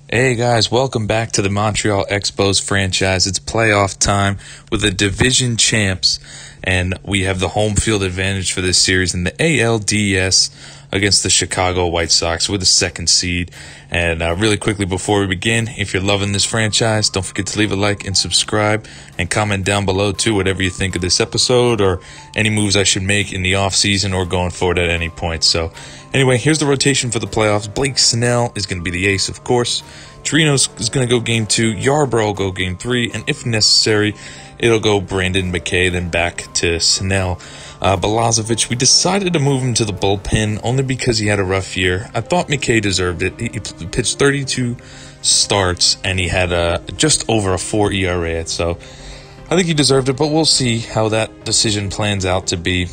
Hey guys, welcome back to the Montreal Expos franchise. It's playoff time with the division champs, and we have the home field advantage for this series in the ALDS against the Chicago White Sox with the second seed. And really quickly before we begin, if you're loving this franchise, don't forget to leave a like and subscribe and comment down below too whatever you think of this episode or any moves I should make in the off season or going forward at any point. So anyway, here's the rotation for the playoffs. Blake Snell is going to be the ace, of course. Torino's is going to go game 2. Yarbrough will go game 3. And if necessary, it'll go Brandon McKay, then back to Snell. Balazovic, we decided to move him to the bullpen only because he had a rough year. I thought McKay deserved it. He pitched 32 starts, and he had just over a 4 ERA. So I think he deserved it, but we'll see how that decision plans out to be.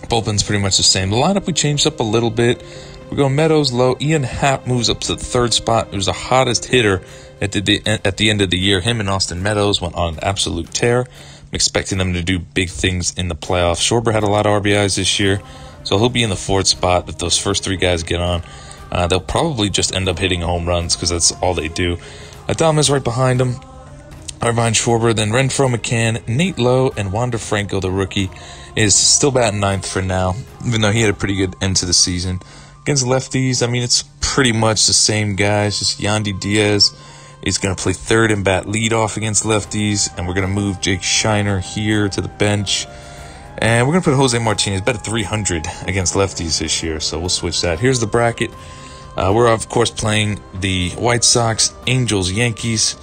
Bullpen's pretty much the same. The lineup we changed up a little bit. We go Meadows low. Ian Happ moves up to the third spot. He was the hottest hitter at the end of the year. Him and Austin Meadows went on an absolute tear. I'm expecting them to do big things in the playoffs. Schwarber had a lot of RBIs this year, so he'll be in the fourth spot if those first 3 guys get on. They'll probably just end up hitting home runs because that's all they do. Adames right behind him. Right behind Schwarber. Then Renfroe, McCann, Nate Lowe, and Wander Franco, the rookie, is still batting 9th for now, even though he had a pretty good end to the season. Against lefties, I mean, it's pretty much the same guys. Just Yandy Diaz is going to play third and bat leadoff against lefties. And we're going to move Jake Shiner here to the bench. And we're going to put Jose Martinez, bet at 300 against lefties this year. So we'll switch that. Here's the bracket. We're, of course, playing the White Sox, Angels, Yankees.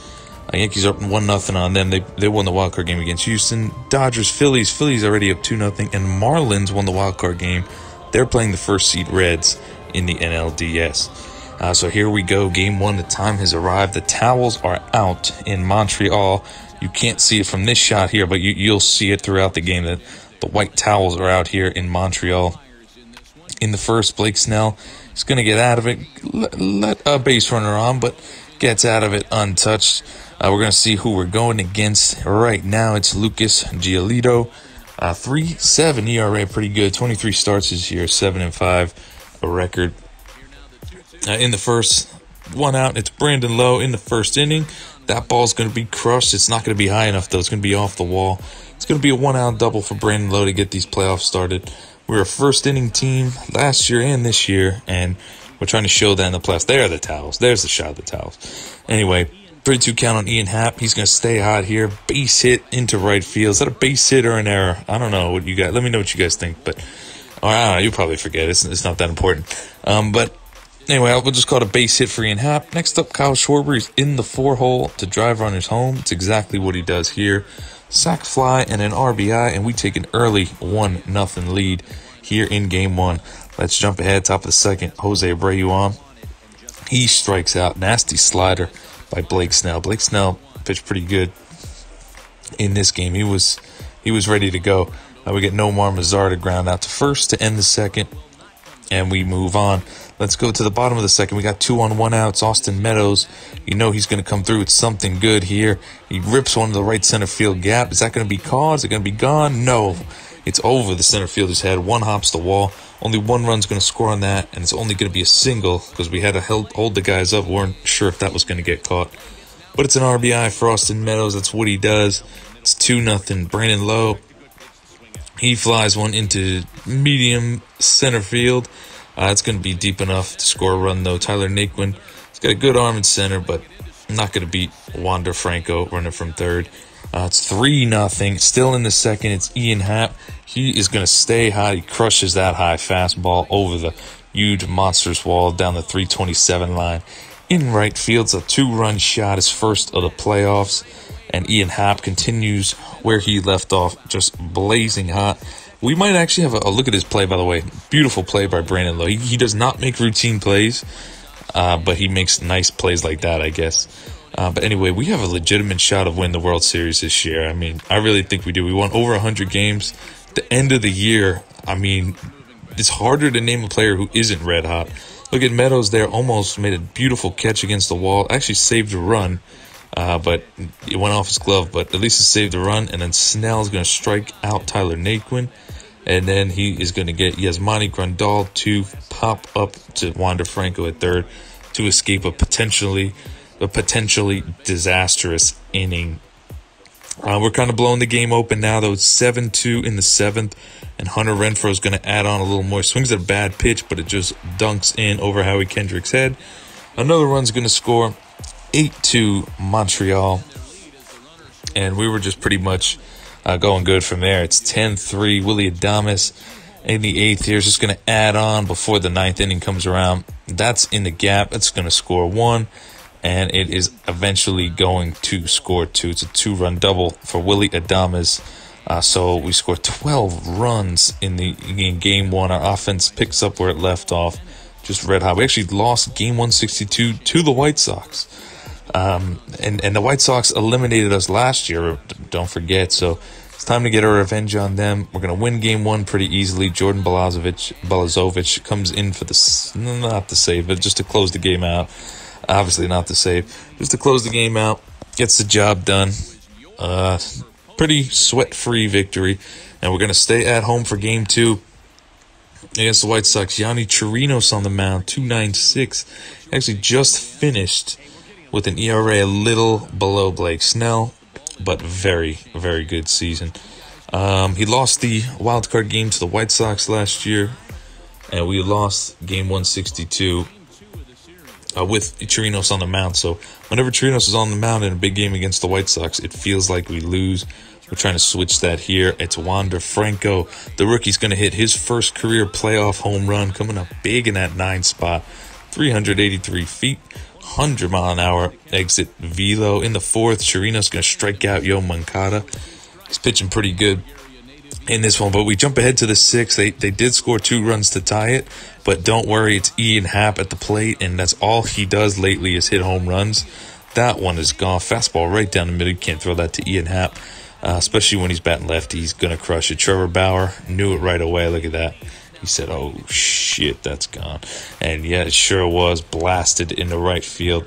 Yankees are up 1-0 on them. They won the wildcard game against Houston. Dodgers, Phillies. Phillies already up 2-0. And Marlins won the wildcard game. They're playing the first seed Reds in the NLDS. So here we go. Game 1. The time has arrived. The towels are out in Montreal. You can't see it from this shot here, but you'll see it throughout the game that the white towels are out here in Montreal. In the first, Blake Snell is going to get out of it. Let a base runner on, but gets out of it untouched. We're going to see who we're going against right now. It's Lucas Giolito. 3.7 ERA, pretty good. 23 starts this year, 7-5, a record. In the first, 1 out. It's Brandon Lowe in the first inning. That ball's going to be crushed. It's not going to be high enough, though. It's going to be off the wall. It's going to be a 1-out double for Brandon Lowe to get these playoffs started. We're a first-inning team last year and this year, and we're trying to show that in the playoffs. There are the towels. There's the shot of the towels. Anyway, 3-2 count on Ian Happ. He's going to stay hot here. Base hit into right field. Is that a base hit or an error? I don't know what you guys. Let me know what you guys think. But I don't know. You'll probably forget. It's not that important. But anyway, we'll just call it a base hit for Ian Happ. Next up, Kyle Schwarber. He's in the 4-hole to drive runners home. It's exactly what he does here. Sac fly and an RBI, and we take an early 1-0 lead here in Game 1. Let's jump ahead. Top of the second. Jose Abreu on. He strikes out. Nasty slider by Blake Snell. Blake Snell pitched pretty good in this game. He was ready to go. We get Nomar Mazar to ground out to first to end the second, and we move on. Let's go to the bottom of the second. We got 2 on 1 outs. Austin Meadows, you know he's going to come through with something good here. He rips one to the right center field gap. Is that going to be caught? Is it going to be gone? No. It's over the center fielder's head. 1 hops the wall. Only 1 run's going to score on that, and it's only going to be a single because we had to hold the guys up. We weren't sure if that was going to get caught. But it's an RBI for Austin Meadows. That's what he does. It's 2-0. Brandon Lowe, he flies one into medium center field. It's going to be deep enough to score a run, though. Tyler Naquin, he's got a good arm in center, but not going to beat Wander Franco running from third. It's 3-0. Still in the second, it's Ian Happ. He is going to stay hot. He crushes that high fastball over the huge monsters wall down the 327 line. In right field, it's a 2-run shot, his first of the playoffs. And Ian Happ continues where he left off, just blazing hot. We might actually have a look at his play, by the way. Beautiful play by Brandon Lowe. He does not make routine plays, but he makes nice plays like that, I guess. But anyway, we have a legitimate shot of winning the World Series this year. I mean, I really think we do. We won over 100 games. The end of the year, I mean, it's harder to name a player who isn't red hot. Look at Meadows there, almost made a beautiful catch against the wall. Actually saved a run, but it went off his glove. But at least it saved a run. And then Snell is going to strike out Tyler Naquin. And then he is going to get Yasmani Grandal to pop up to Wander Franco at third. to escape a potentially disastrous inning. We're kind of blowing the game open now, though. It's 7-2 in the 7th, and Hunter Renfroe is going to add on a little more. Swings at a bad pitch, but it just dunks in over Howie Kendrick's head. Another run's going to score. 8-2 Montreal, and we were just pretty much going good from there. It's 10-3. Willie Adames in the 8th here is just going to add on before the 9th inning comes around. That's in the gap. It's going to score 1. And it is eventually going to score 2. It's a 2-run double for Willie Adames. So we scored 12 runs in game 1. Our offense picks up where it left off. Just red hot. We actually lost game 162 to the White Sox. And the White Sox eliminated us last year, don't forget. So it's time to get our revenge on them. We're going to win game 1 pretty easily. Jordan Balazovic comes in for not the save, but just to close the game out. Obviously not the save. Just to close the game out. Gets the job done. Pretty sweat-free victory. And we're going to stay at home for game 2 against the White Sox. Yanni Chirinos on the mound. 2.96. Actually just finished with an ERA a little below Blake Snell. But very, very good season. He lost the wild card game to the White Sox last year. And we lost game 162. With Chirinos on the mound. So whenever Chirinos is on the mound in a big game against the White Sox, it feels like we lose. We're trying to switch that here. It's Wander Franco. The rookie's going to hit his first career playoff home run, coming up big in that 9th spot. 383 feet, 100-mile-an-hour exit velo. In the 4th, Chirinos going to strike out Yo Moncada. He's pitching pretty good in this one, but we jump ahead to the 6th. They did score 2 runs to tie it, but don't worry, it's Ian Happ at the plate, and that's all he does lately is hit home runs. That one is gone. Fastball right down the middle. You can't throw that to Ian Happ, especially when he's batting lefty. He's going to crush it. Trevor Bauer knew it right away. Look at that. He said, oh, shit, that's gone. And, yeah, it sure was blasted into right field.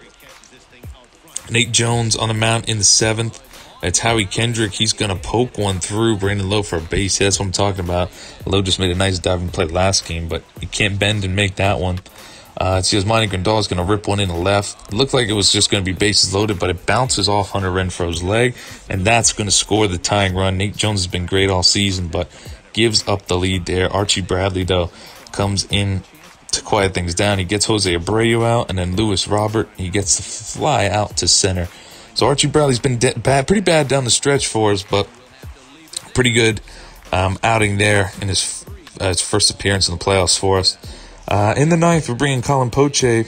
Nate Jones on the mound in the 7th. It's Howie Kendrick. He's going to poke one through Brandon Lowe for a base hit. That's what I'm talking about. Lowe just made a nice diving play last game, but he can't bend and make that one. It's Yasmani Grandal is going to rip one in the left. It looked like it was just going to be bases loaded, but it bounces off Hunter Renfroe's leg, and that's going to score the tying run. Nate Jones has been great all season, but gives up the lead there. Archie Bradley, though, comes in to quiet things down. He gets Jose Abreu out, and then Lewis Robert, he gets the fly out to center. So Archie Bradley's been pretty bad down the stretch for us, but pretty good outing there in his first appearance in the playoffs for us. In the 9th, we're bringing Colin Poche,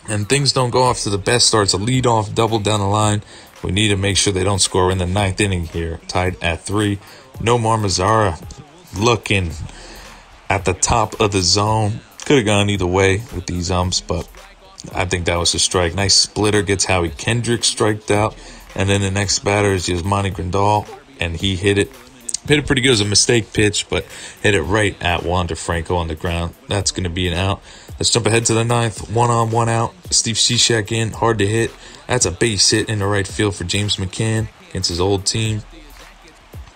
and things don't go off to the best start. It's a leadoff double down the line. We need to make sure they don't score in the 9th inning here, tied at 3. Nomar Mazara looking at the top of the zone. Could have gone either way with these umps, but I think that was a strike. Nice splitter, gets Howie Kendrick striked out. And then the next batter is Yasmani Grandal, and he hit it. Hit it pretty good. It was a mistake pitch, but hit it right at Wander Franco on the ground. That's going to be an out. Let's jump ahead to the 9th. 1 on, 1 out. Steve Cishek in. Hard to hit. That's a base hit in the right field for James McCann against his old team.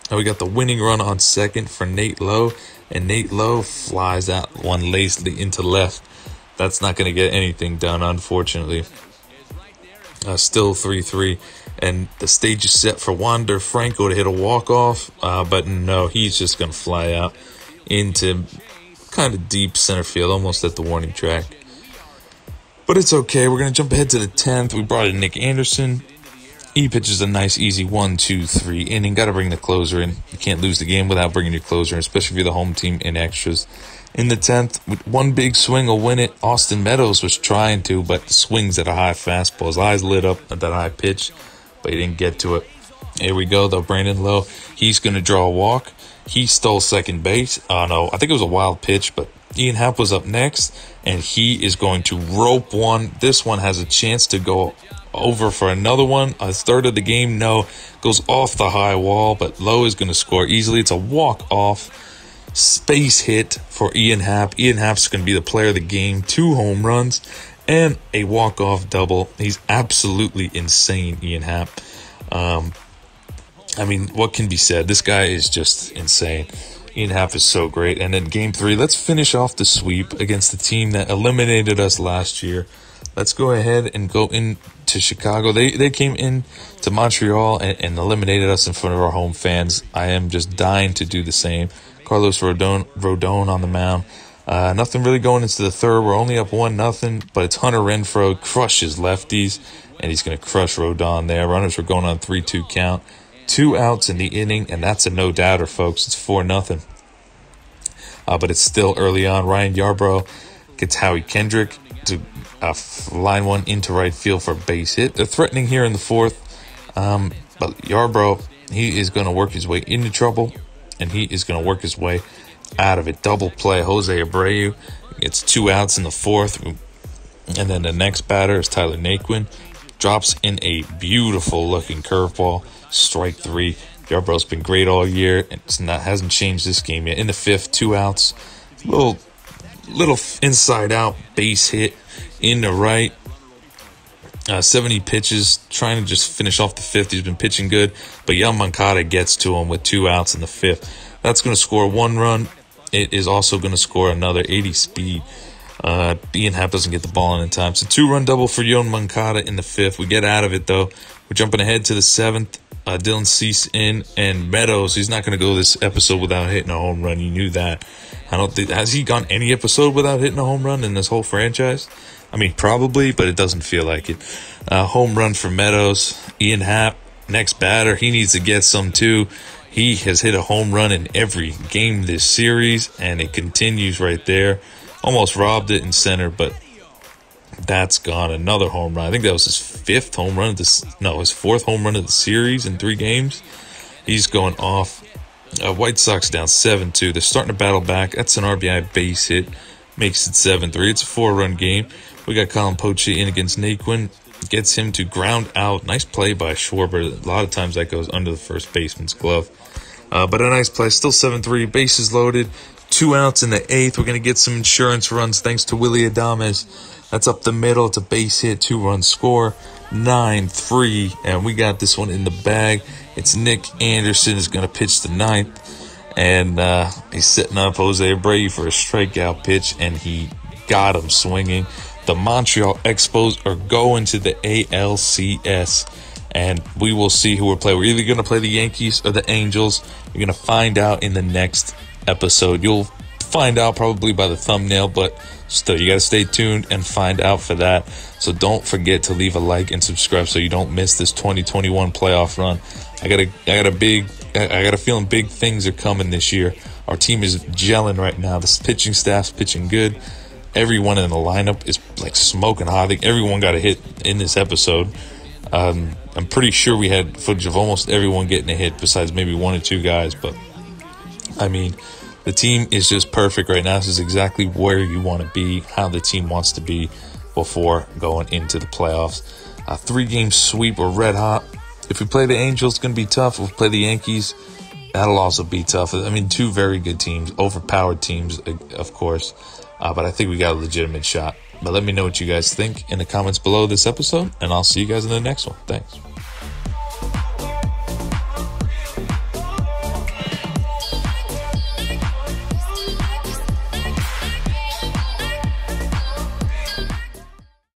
And we got the winning run on second for Nate Lowe. And Nate Lowe flies that one lazily into left. That's not going to get anything done, unfortunately. Still 3-3. And the stage is set for Wander Franco to hit a walk-off. But no, he's just going to fly out into kind of deep center field, almost at the warning track. But it's okay. We're going to jump ahead to the 10th. We brought in Nick Anderson. He pitches a nice, easy 1-2-3 inning. Got to bring the closer in. You can't lose the game without bringing your closer in, especially if you're the home team in extras. In the 10th, with one big swing will win it. Austin Meadows was trying to, but swings at a high fastball. His eyes lit up at that high pitch, but he didn't get to it. Here we go, though. Brandon Lowe, he's going to draw a walk. He stole second base. No, I think it was a wild pitch, but Ian Happ was up next, and he is going to rope one. This one has a chance to go over for another one. A third of the game, no. Goes off the high wall, but Lowe is going to score easily. It's a walk-off space hit for Ian Happ. Ian Happ's going to be the player of the game. 2 home runs and a walk-off double. He's absolutely insane, Ian Happ. I mean, what can be said? This guy is just insane. Ian Happ is so great. And then game 3, let's finish off the sweep against the team that eliminated us last year. let's go ahead and go into Chicago. They came in to Montreal and eliminated us in front of our home fans. I am just dying to do the same. Carlos Rodon on the mound. Nothing really going into the third. We're only up 1-0, but it's Hunter Renfroe crushes lefties, and he's going to crush Rodon there. Runners were going on 3-2 count. 2 outs in the inning, and that's a no-doubter, folks. It's 4-0. But it's still early on. Ryan Yarbrough gets Howie Kendrick to line one into right field for a base hit. They're threatening here in the fourth, but Yarbrough, he is going to work his way into trouble, and he is going to work his way out of it. Double play. Jose Abreu gets 2 outs in the fourth, and then the next batter is Tyler Naquin. Drops in a beautiful-looking curveball. Strike 3. Yarbrough's been great all year, and hasn't changed this game yet. In the fifth, 2 outs. Little inside-out base hit in the right. 70 pitches, trying to just finish off the fifth. He's been pitching good, but Yoan Moncada gets to him with 2 outs in the fifth. That's going to score 1 run. It is also going to score another 80 speed. Ian Happ doesn't get the ball in time. So 2-run double for Yoan Moncada in the fifth. We get out of it, though. We're jumping ahead to the seventh. Dylan Cease in, and Meadows, he's not going to go this episode without hitting a home run. You knew that. I don't think, has he gone any episode without hitting a home run in this whole franchise? I mean, probably, but it doesn't feel like it. Home run for Meadows. Ian Happ, next batter, he needs to get some too. He has hit a home run in every game this series, and it continues right there. Almost robbed it in center, but that's gone. Another home run. I think that was his his fourth home run of the series in 3 games. He's going off. White Sox down 7-2. They're starting to battle back. That's an RBI base hit. Makes it 7-3. It's a 4-run game. We got Colin Poche in against Naquin. Gets him to ground out. Nice play by Schwarber. A lot of times that goes under the first baseman's glove. But a nice play. Still 7-3. Bases loaded. 2 outs in the 8th. We're going to get some insurance runs thanks to Willy Adames. That's up the middle. It's a base hit. 2-run score. 9-3. And we got this one in the bag. It's Nick Anderson is going to pitch the 9th. And he's setting up Jose Abreu for a strikeout pitch. And he got him swinging. The Montreal Expos are going to the ALCS. And we will see who we're playing. We're either going to play the Yankees or the Angels. You're going to find out in the next episode. You'll find out probably by the thumbnail, but still, you got to stay tuned and find out for that. So don't forget to leave a like and subscribe so you don't miss this 2021 playoff run. I got a feeling big things are coming this year. Our team is gelling right now. This pitching staff's pitching good. Everyone in the lineup is like smoking hot. I think everyone got a hit in this episode. I'm pretty sure we had footage of almost everyone getting a hit besides maybe 1 or 2 guys. But, I mean, the team is just perfect right now. This is exactly where you want to be, how the team wants to be before going into the playoffs. 3-game sweep. We're red hot. If we play the Angels, it's going to be tough. If we play the Yankees, that'll also be tough. I mean, 2 very good teams, overpowered teams, of course. But I think we got a legitimate shot. But let me know what you guys think in the comments below this episode, and I'll see you guys in the next one. Thanks.